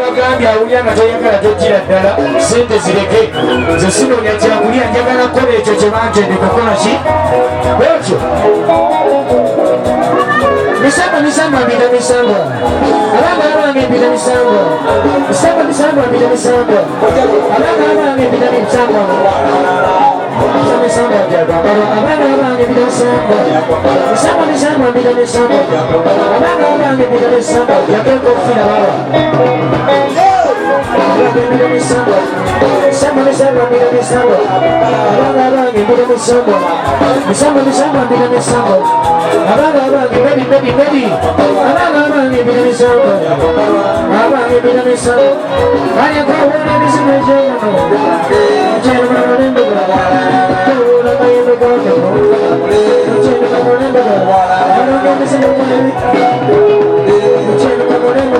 wagambye awulya nga toyagala tojjira ddala sente zireke nze sinoonya kyakulya njagala kukola ekyo kye bantende kukola ki ekyo misamba mpita misamba abaana bange mpita misamba misamba mpita misamba abaana bange mpita misamba misamba abaana bange mpita misamba misamba mpita misamba abaana bange mpita misamba yakeko okufuna baba misamba mpita misamba abaana bange mpita misamba misamba mpita misamba abaana bange bedi abaana bange mpita misamba abange mpita misamba balekawona ebizibu ekyomuno ekyenumamulembe tewula mayembe gakono ekyenumamulembe alonga ebizibu ekyenumamulembe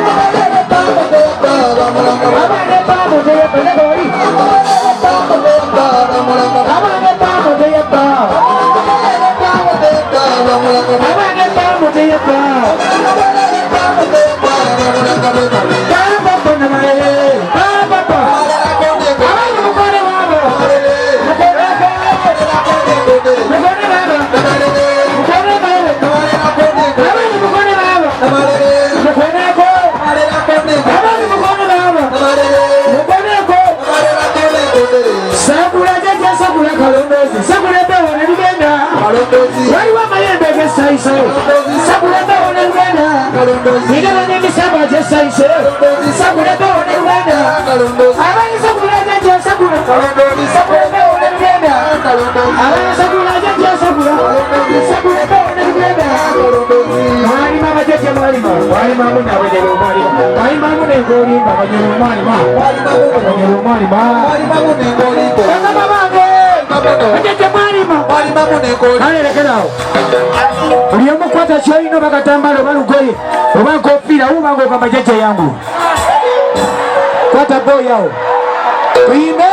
Abang waliwo amayembe gesayise sabulebe one Luganda bigaba n'emisamba gyesayise sabulebe one Luganda abayinza okulaga gyesagula sabulebe one Luganda abayinza okulaga gyesagula sabulebe one Luganda mwalimu abajjajja mwalimu amu nabwenyera mwalimu amu nengolimba banyera omwalima banyera omwalima bagamba bange bajjajja mwalima alelekerawo buli omu kwata kyolina oba katambala oba lugoye oba nkofiira wubanga ogamba jjajja yangu kwata boyawo tuyimbe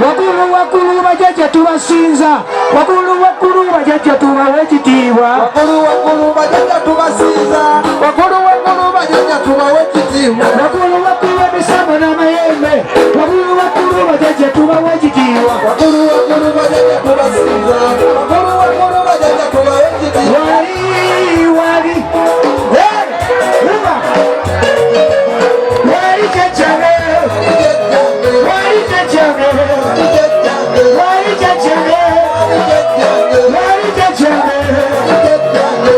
wakulu wakulu bajjajja tubasinza wakulu wakulu bajjajja tubawe ekitiibwa wakulu wakulu bajjajja tubasinza wakulu wakulu bajjajja tubawe ekitiibwa wakulu wakulu emisamba n'amayembe wakulu wakulu bajjajja tubawe ekitiibwa wakulu wakulu bajjajja tubasinza wakulu wakulu bajjajja tubawe ekitiibwa wali wali jjajjabe wali jjajjabe wali jjajjabe wali jjajjabe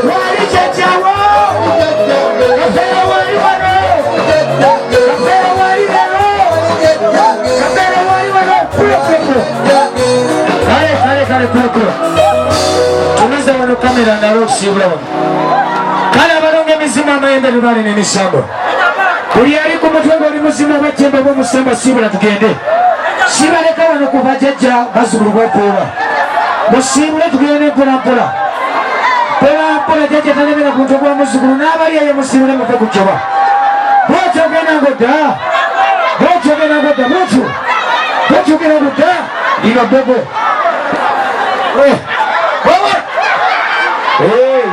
wali jjajjawo kafeero wali wano kafeero wali wano kafeero wali wano kulokoko kale kulokolo tumiza wano kamera nalo okusiibula wano kale abalonga emizima amayembe lubale n'emisambo buli ali ku mutwe ng'oli muzima bajjembe b'omusamba siibula tugende sibaleka wano ku bajjajja bazzukulu bwepuula musiibule tugende mpola mpola mpola jjajja talemera ku mutwe gwa muzzukulu n'abali eyo musiibule muve ku jjoba bwotyo ogenda ngodda bwotyo ogenda ngodda bwotyo ogenda ngodda lino bobo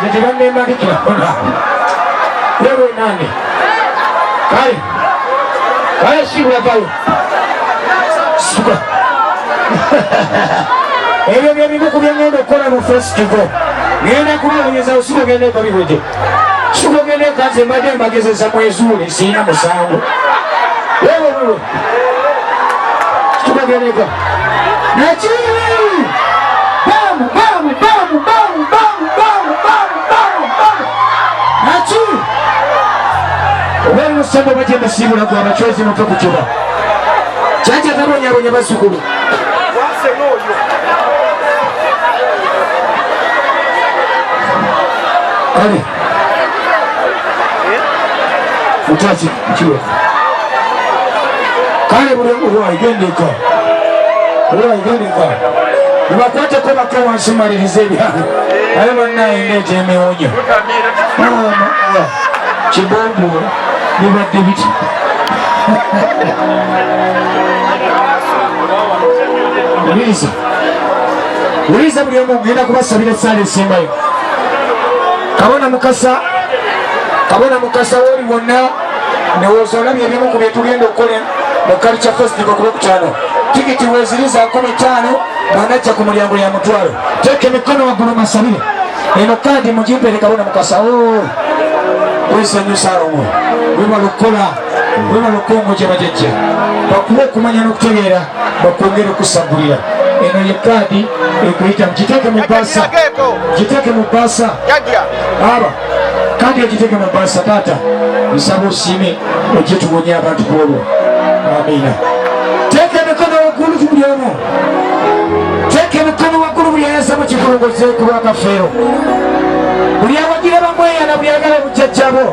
jjajja bannemandikira ona yewe nani kale siibula vayo suka ebyo byebibuku byengenda okukola mu festival ngenda kubawonyeza osuka ogenda ekabiwedde suka ogenda ekanze mbadde mbagezesa mwezuule siina musango wewewewe suka ogenda eka naki bamu bamu bamu bamu bamu bamu bamu bamu bamu naki obeera musambo bajembe siibula gwe abacwezi muve ku kiba jjajja tabonyabonya bazzukulu kale utaki kiwe kale olwaigendeka nibakwateko bake wansi maliriza ebyalo aye bannaye ndeeta emiwonyo kibombo bibadde biti Uliza buli omu ngenda kubasabira essaala esembayo kabona mukasa woli wonna ndowooza olabye ebimu ku bye tugenda okukola mu culture festival ku lwokutaano tikiti weeziriza 15 bwanajja ku mulyango lya mutwalo teeka emikono waggulu masabire eno kaadi mugimpere kabona mukasa wesanyusa alomo webala okukola webala okukongoja bajajja bakuba okumanya n'okutegeera bakwongera okusagulira eno ye kaadi ekuyita mukiteeke mu bbaasa aba kaadi egiteeke mu bbaasa taata nsaba osiime ojje tuwonye abantu bwolwo amiina teeka emikono waggulu buli omu teeka emikono waggulu buli ayasaba kikulongozeeku lwakafeero buli awagira bamweyana buli ayagala bujjajjabo